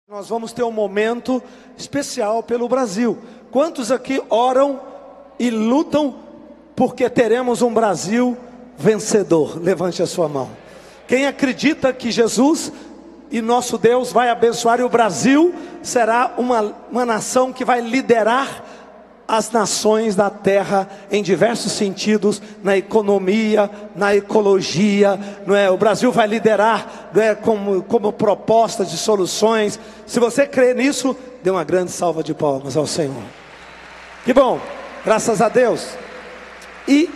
Nós vamos ter um momento especial pelo Brasil. Quantos aqui oram e lutam porque teremos um Brasil vencedor? Levante a sua mão. Quem acredita que Jesus e nosso Deus vai abençoar, e o Brasil será uma nação que vai liderar as nações da terra em diversos sentidos, na economia, na ecologia, não é? O Brasil vai liderar, não é? como propostas de soluções. Se você crê nisso, dê uma grande salva de palmas ao Senhor. Que bom, graças a Deus. E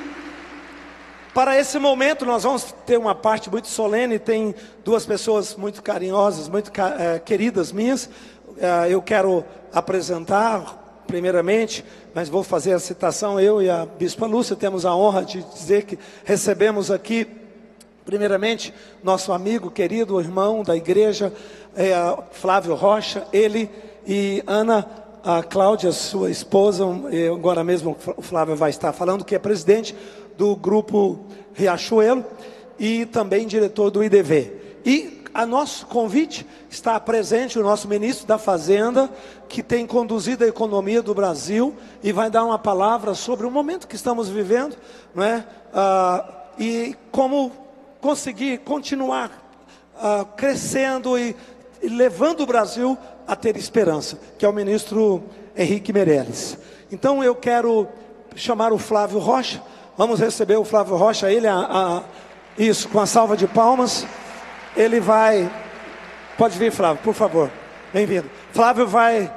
para esse momento nós vamos ter uma parte muito solene. Tem duas pessoas muito carinhosas, muito queridas minhas. Eu quero apresentar primeiramente, mas vou fazer a citação. Eu e a Bispa Lúcia temos a honra de dizer que recebemos aqui, primeiramente, nosso amigo querido, irmão da igreja, Flávio Rocha. Ele e Ana, a Cláudia, sua esposa, agora mesmo o Flávio vai estar falando, que é presidente do grupo Riachuelo e também diretor do IDV. E a nosso convite está presente o nosso ministro da Fazenda, que tem conduzido a economia do Brasil e vai dar uma palavra sobre o momento que estamos vivendo, não é? E como conseguir continuar crescendo e levando o Brasil a ter esperança, que é o ministro Henrique Meirelles. Então eu quero chamar o Flávio Rocha. Vamos receber o Flávio Rocha, ele isso, com a salva de palmas. Ele vai... Pode vir, Flávio, por favor. Bem-vindo. Flávio vai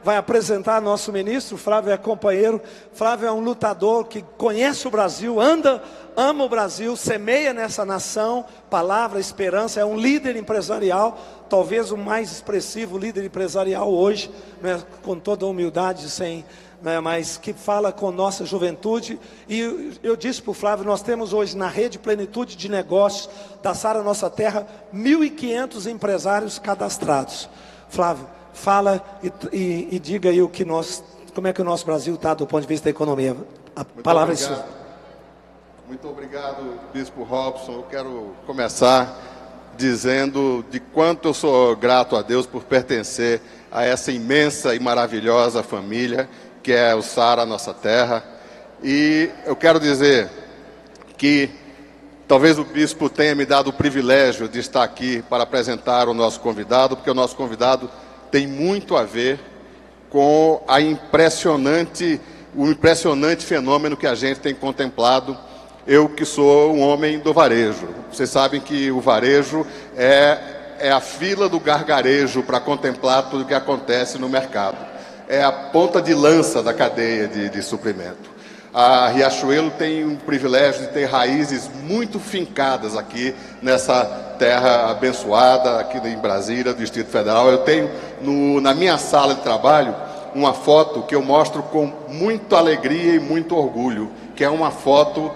apresentar nosso ministro. Flávio é companheiro. Flávio é um lutador que conhece o Brasil, ama o Brasil, semeia nessa nação palavra, esperança. É um líder empresarial, talvez o mais expressivo líder empresarial hoje, né, com toda a humildade, mas que fala com nossa juventude. E eu disse para o Flávio, nós temos hoje na rede Plenitude de Negócios da Sara Nossa Terra 1.500 empresários cadastrados. Flávio, fala e diga aí como é que o nosso Brasil está do ponto de vista da economia. A palavra é sua. Muito obrigado, Bispo Robson. Eu quero começar dizendo de quanto eu sou grato a Deus por pertencer a essa imensa e maravilhosa família que é o Sara Nossa Terra. E eu quero dizer que talvez o bispo tenha me dado o privilégio de estar aqui para apresentar o nosso convidado, porque o nosso convidado tem muito a ver com o impressionante fenômeno que a gente tem contemplado. Eu que sou um homem do varejo. Vocês sabem que o varejo é a fila do gargarejo para contemplar tudo o que acontece no mercado. É a ponta de lança da cadeia de suprimento. A Riachuelo tem um privilégio de ter raízes muito fincadas aqui nessa terra abençoada, aqui em Brasília, do Distrito Federal. Eu tenho na minha sala de trabalho uma foto que eu mostro com muita alegria e muito orgulho, que é uma foto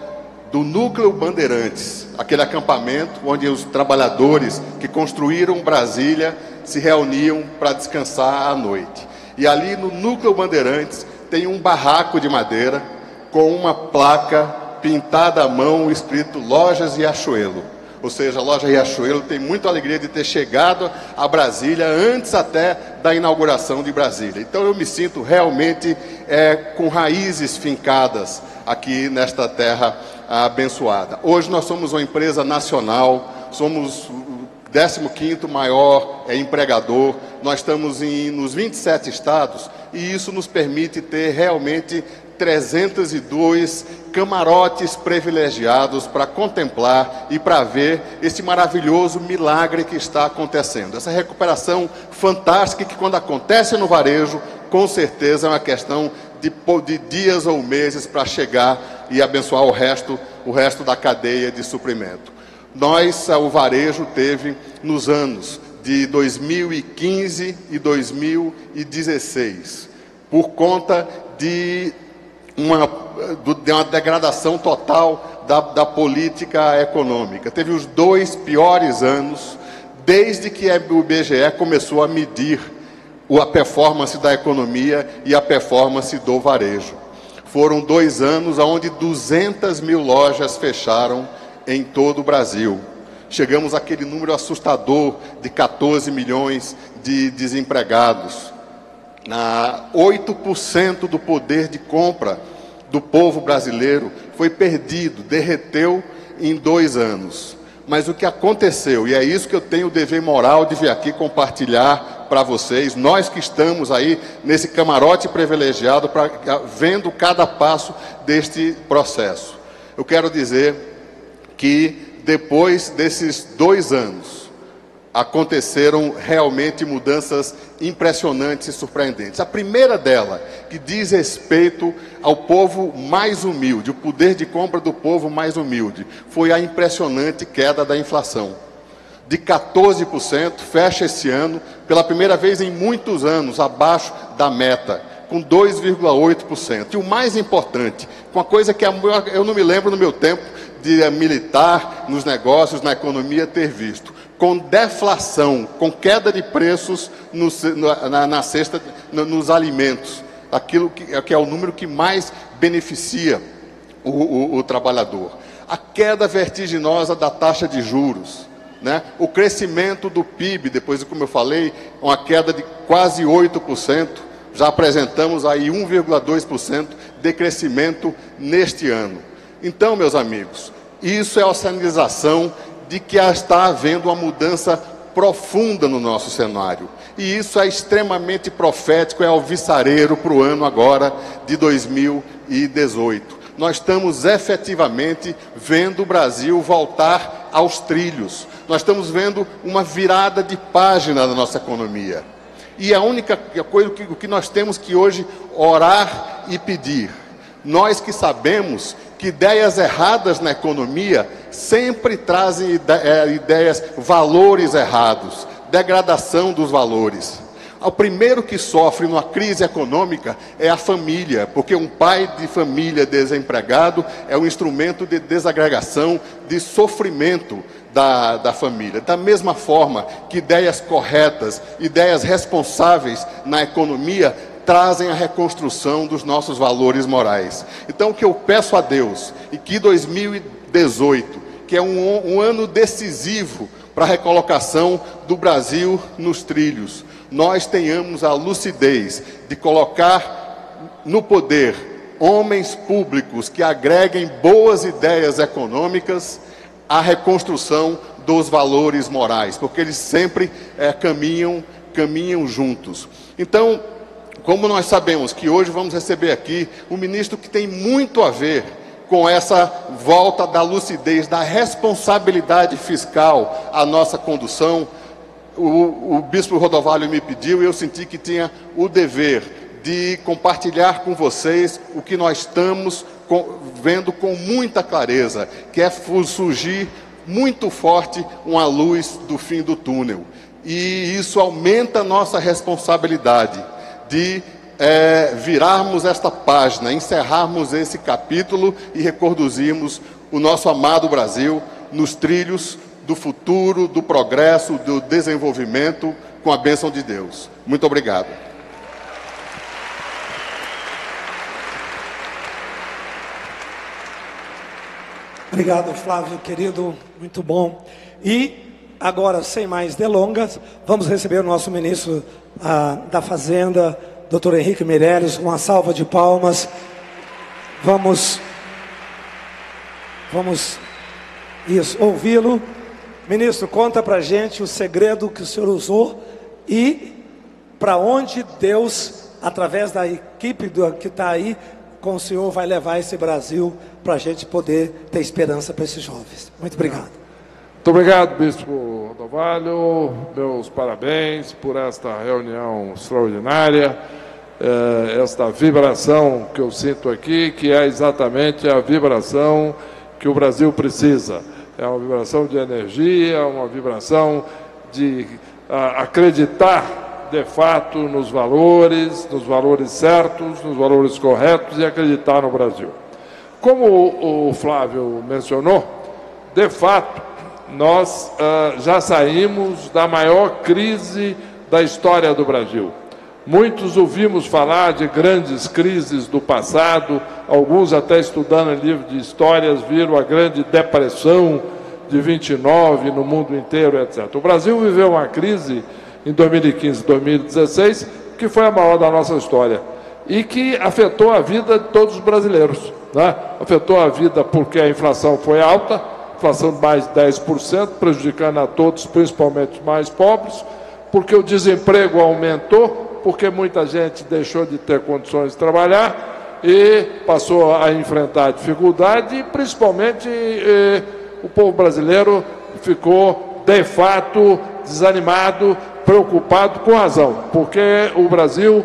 do Núcleo Bandeirantes, aquele acampamento onde os trabalhadores que construíram Brasília se reuniam para descansar à noite. E ali no Núcleo Bandeirantes tem um barraco de madeira com uma placa pintada à mão escrito Lojas Riachuelo. Ou seja, a loja Riachuelo tem muita alegria de ter chegado a Brasília antes até da inauguração de Brasília. Então eu me sinto realmente com raízes fincadas aqui nesta terra abençoada. Hoje nós somos uma empresa nacional, somos o 15º maior empregador. Nós estamos nos 27 estados e isso nos permite ter realmente 302 camarotes privilegiados para contemplar e para ver esse maravilhoso milagre que está acontecendo. Essa recuperação fantástica que, quando acontece no varejo, com certeza é uma questão de dias ou meses para chegar e abençoar o resto da cadeia de suprimento. O varejo teve nos anos de 2015 e 2016, por conta de uma degradação total da política econômica. Teve os 2 piores anos desde que o IBGE começou a medir a performance da economia e a performance do varejo. Foram 2 anos onde 200 mil lojas fecharam em todo o Brasil. Chegamos àquele número assustador de 14 milhões de desempregados. 8% do poder de compra do povo brasileiro foi perdido, derreteu em 2 anos. Mas o que aconteceu, e é isso que eu tenho o dever moral de vir aqui compartilhar para vocês, nós que estamos aí nesse camarote privilegiado, vendo cada passo deste processo. Eu quero dizer que depois desses 2 anos, aconteceram realmente mudanças impressionantes e surpreendentes. A primeira dela, que diz respeito ao povo mais humilde, o poder de compra do povo mais humilde, foi a impressionante queda da inflação. De 14%, fecha esse ano, pela primeira vez em muitos anos, abaixo da meta, com 2,8%. E o mais importante, uma coisa que eu não me lembro no meu tempo de militar, nos negócios, na economia, ter visto. Com deflação, com queda de preços na cesta, nos alimentos, aquilo que é o número que mais beneficia o trabalhador. A queda vertiginosa da taxa de juros, né? O crescimento do PIB, depois, como eu falei, uma queda de quase 8%, já apresentamos aí 1,2% de crescimento neste ano. Então, meus amigos, isso é a sinalização de que está havendo uma mudança profunda no nosso cenário. E isso é extremamente profético, é alvissareiro para o ano agora de 2018. Nós estamos efetivamente vendo o Brasil voltar aos trilhos. Nós estamos vendo uma virada de página da nossa economia. E a única coisa que nós temos que hoje orar e pedir, nós que sabemos que ideias erradas na economia sempre trazem valores errados, degradação dos valores. O primeiro que sofre numa crise econômica é a família, porque um pai de família desempregado é um instrumento de desagregação, de sofrimento da família. Da mesma forma que ideias corretas, ideias responsáveis na economia trazem a reconstrução dos nossos valores morais. Então, o que eu peço a Deus, e que 2018, que é um ano decisivo para a recolocação do Brasil nos trilhos, nós tenhamos a lucidez de colocar no poder homens públicos que agreguem boas ideias econômicas à reconstrução dos valores morais, porque eles sempre caminham juntos. Então, como nós sabemos que hoje vamos receber aqui um ministro que tem muito a ver com essa volta da lucidez, da responsabilidade fiscal à nossa condução, o bispo Rodovalho me pediu e eu senti que tinha o dever de compartilhar com vocês o que nós estamos vendo com muita clareza, que é surgir muito forte uma luz do fim do túnel. E isso aumenta a nossa responsabilidade de virarmos esta página, encerrarmos esse capítulo e reconduzirmos o nosso amado Brasil nos trilhos do futuro, do progresso, do desenvolvimento, com a bênção de Deus. Muito obrigado. Obrigado, Flávio, querido, muito bom. E agora, sem mais delongas, vamos receber o nosso ministro da Fazenda, Dr. Henrique Meirelles, com uma salva de palmas. Vamos ouvi-lo. Ministro, conta pra gente o segredo que o senhor usou e para onde Deus, através da equipe que está aí com o senhor, vai levar esse Brasil para a gente poder ter esperança para esses jovens. Muito obrigado. Muito obrigado, bispo Rodovalho. Meus parabéns por esta reunião extraordinária, esta vibração que eu sinto aqui, que é exatamente a vibração que o Brasil precisa. É uma vibração de energia, uma vibração de acreditar, de fato, nos valores certos, nos valores corretos e acreditar no Brasil. Como o Flávio mencionou, de fato, nós já saímos da maior crise da história do Brasil. Muitos ouvimos falar de grandes crises do passado, alguns até estudando em livro de histórias viram a Grande Depressão de 29 no mundo inteiro, etc. O Brasil viveu uma crise em 2015 e 2016, que foi a maior da nossa história, e que afetou a vida de todos os brasileiros, né? Afetou a vida porque a inflação foi alta, inflação de mais de 10%, prejudicando a todos, principalmente os mais pobres, porque o desemprego aumentou, porque muita gente deixou de ter condições de trabalhar e passou a enfrentar dificuldade, e principalmente o povo brasileiro ficou, de fato, desanimado, preocupado, com razão, porque o Brasil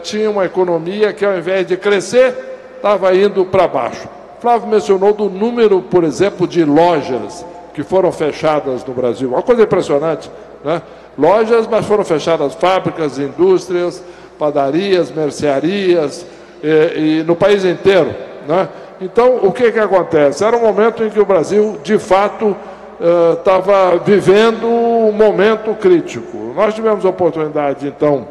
tinha uma economia que, ao invés de crescer, estava indo para baixo. Flávio mencionou do número, por exemplo, de lojas que foram fechadas no Brasil. Uma coisa impressionante, né? Lojas, mas foram fechadas fábricas, indústrias, padarias, mercearias, e no país inteiro, né? Então, o que acontece? Era um momento em que o Brasil, de fato, estava vivendo um momento crítico. Nós tivemos a oportunidade, então,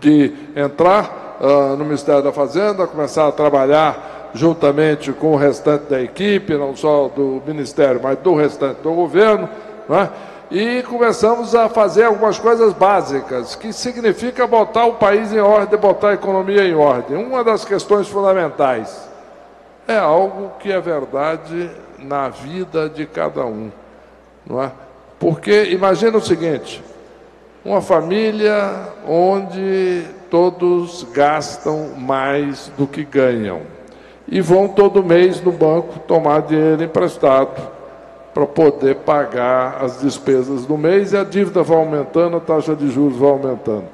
de entrar no Ministério da Fazenda, começar a trabalhar juntamente com o restante da equipe, não só do Ministério, mas do restante do governo, né? E começamos a fazer algumas coisas básicas, que significa botar o país em ordem, botar a economia em ordem. Uma das questões fundamentais é algo que é verdade na vida de cada um, não é? Porque imagina o seguinte: uma família onde todos gastam mais do que ganham e vão todo mês no banco tomar dinheiro emprestado para poder pagar as despesas do mês, e a dívida vai aumentando, a taxa de juros vai aumentando.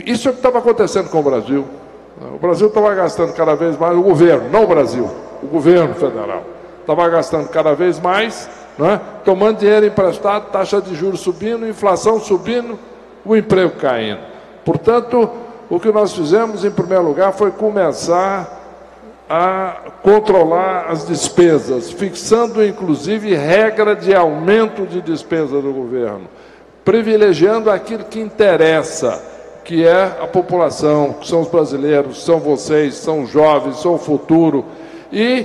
Isso é o que estava acontecendo com o Brasil. O Brasil estava gastando cada vez mais, o governo, não o Brasil, o governo federal, estava gastando cada vez mais, né, tomando dinheiro emprestado, taxa de juros subindo, inflação subindo, o emprego caindo. Portanto, o que nós fizemos, em primeiro lugar, foi começar a controlar as despesas, fixando, inclusive, regra de aumento de despesa do governo, privilegiando aquilo que interessa, que é a população, que são os brasileiros, são vocês, são jovens, são o futuro, e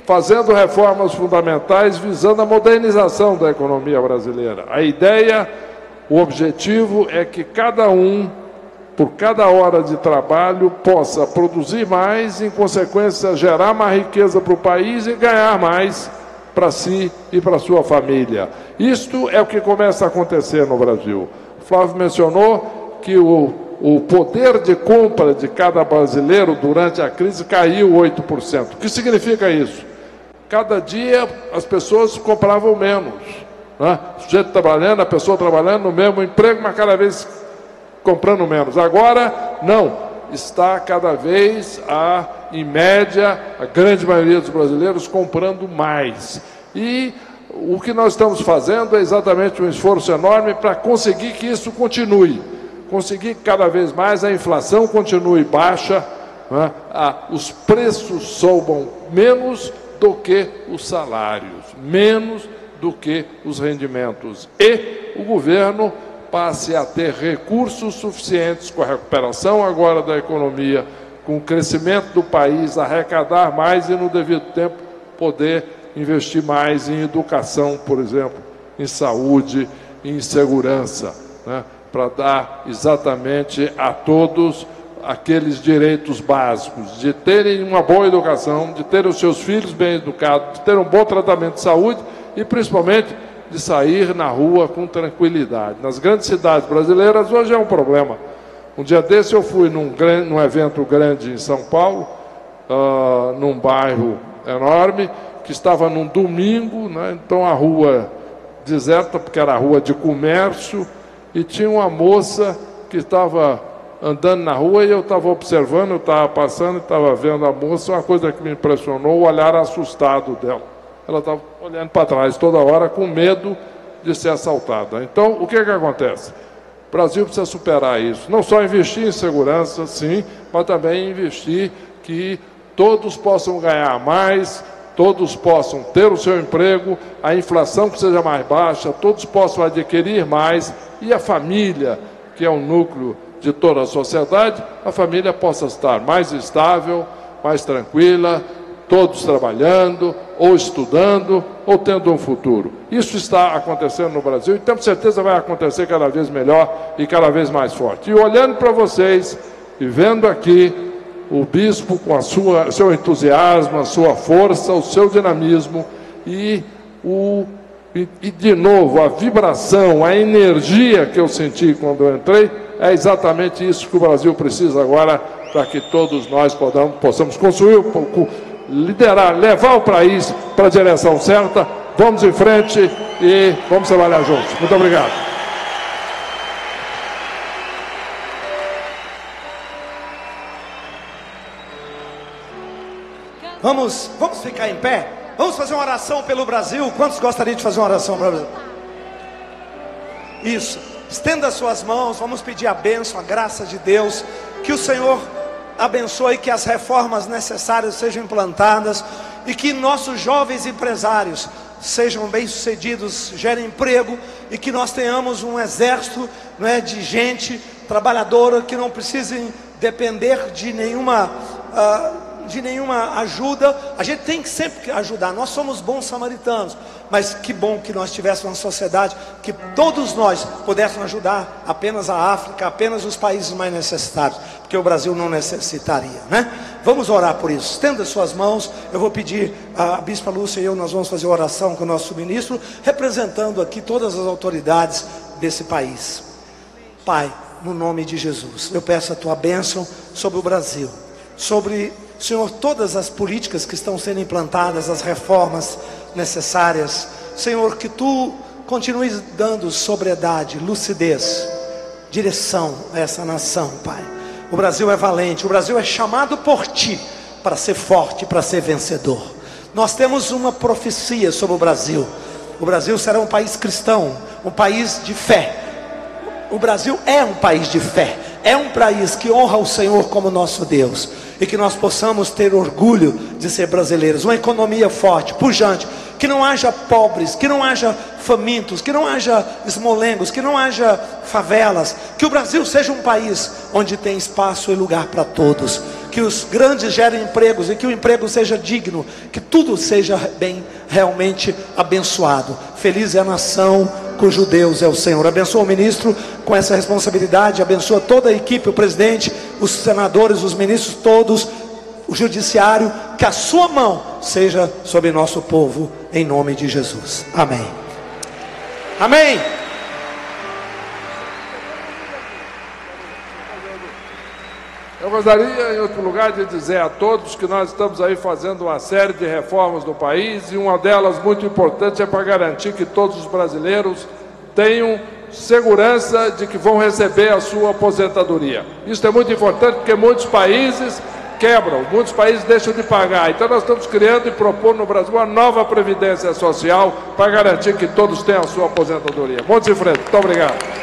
fazendo reformas fundamentais visando a modernização da economia brasileira. A ideia, o objetivo é que cada um, por cada hora de trabalho, possa produzir mais, em consequência, gerar mais riqueza para o país e ganhar mais para si e para a sua família. Isto é o que começa a acontecer no Brasil. O Flávio mencionou que o poder de compra de cada brasileiro durante a crise caiu 8%. O que significa isso? Cada dia as pessoas compravam menos, né? O sujeito trabalhando, a pessoa trabalhando no mesmo emprego, mas cada vez comprando menos. Agora, não. Está cada vez, em média, a grande maioria dos brasileiros comprando mais. E o que nós estamos fazendo é exatamente um esforço enorme para conseguir que isso continue. Conseguir que cada vez mais a inflação continue baixa, né? Os preços sobam menos do que os salários, menos do que os rendimentos. E o governo passe a ter recursos suficientes com a recuperação agora da economia, com o crescimento do país, arrecadar mais e, no devido tempo, poder investir mais em educação, por exemplo, em saúde, em segurança, né? Para dar exatamente a todos aqueles direitos básicos, de terem uma boa educação, de terem os seus filhos bem educados, de terem um bom tratamento de saúde e, principalmente, de sair na rua com tranquilidade. Nas grandes cidades brasileiras, hoje é um problema. Um dia desse eu fui num evento grande em São Paulo, num bairro enorme, que estava num domingo, né? Então a rua deserta, porque era a rua de comércio, e tinha uma moça que estava andando na rua e eu estava observando, eu estava passando e estava vendo a moça. Uma coisa que me impressionou, o olhar assustado dela. Ela estava olhando para trás toda hora com medo de ser assaltada. Então, o que acontece? O Brasil precisa superar isso. Não só investir em segurança, sim, mas também investir que todos possam ganhar mais, todos possam ter o seu emprego, a inflação que seja mais baixa, todos possam adquirir mais, e a família, que é o núcleo de toda a sociedade, a família possa estar mais estável, mais tranquila, todos trabalhando, ou estudando, ou tendo um futuro. Isso está acontecendo no Brasil e temos certeza vai acontecer cada vez melhor e cada vez mais forte. E olhando para vocês e vendo aqui o bispo com seu entusiasmo, a sua força, o seu dinamismo e de novo, a vibração, a energia que eu senti quando eu entrei, é exatamente isso que o Brasil precisa agora para que todos nós possamos construir, liderar, levar o país para a direção certa. Vamos em frente e vamos trabalhar juntos. Muito obrigado. Vamos ficar em pé? Vamos fazer uma oração pelo Brasil? Quantos gostariam de fazer uma oração para o Brasil? Isso. Estenda as suas mãos, vamos pedir a bênção, a graça de Deus. Que o Senhor abençoe, que as reformas necessárias sejam implantadas e que nossos jovens empresários sejam bem-sucedidos, gerem emprego e que nós tenhamos um exército, não é, de gente trabalhadora que não precisem depender de nenhuma ajuda. A gente tem que sempre ajudar, nós somos bons samaritanos, mas que bom que nós tivéssemos uma sociedade que todos nós pudéssemos ajudar apenas a África, apenas os países mais necessitados, porque o Brasil não necessitaria, né? Vamos orar por isso. Estenda suas mãos. Eu vou pedir, a Bispa Lúcia e eu, nós vamos fazer oração com o nosso ministro, representando aqui todas as autoridades desse país. Pai, no nome de Jesus, eu peço a tua bênção sobre o Brasil, sobre, Senhor, todas as políticas que estão sendo implantadas, as reformas necessárias. Senhor, que tu continues dando sobriedade, lucidez, direção a essa nação, Pai. O Brasil é valente, o Brasil é chamado por ti para ser forte, para ser vencedor. Nós temos uma profecia sobre o Brasil. O Brasil será um país cristão, um país de fé. O Brasil é um país de fé, é um país que honra o Senhor como nosso Deus, e que nós possamos ter orgulho de ser brasileiros. Uma economia forte, pujante, que não haja pobres, que não haja famintos, que não haja esmolengos, que não haja favelas. Que o Brasil seja um país onde tem espaço e lugar para todos, que os grandes gerem empregos e que o emprego seja digno, que tudo seja bem, realmente abençoado. Feliz é a nação cujo Deus é o Senhor. Abençoa o ministro com essa responsabilidade, abençoa toda a equipe, o presidente, os senadores, os ministros todos, o judiciário, que a sua mão seja sobre nosso povo, em nome de Jesus. Amém. Amém. Eu gostaria, em outro lugar, de dizer a todos que nós estamos aí fazendo uma série de reformas no país, e uma delas muito importante é para garantir que todos os brasileiros tenham segurança de que vão receber a sua aposentadoria. Isso é muito importante porque muitos países quebram, muitos países deixam de pagar. Então nós estamos criando e propondo no Brasil uma nova previdência social para garantir que todos tenham a sua aposentadoria. Vamos em frente. Muito obrigado.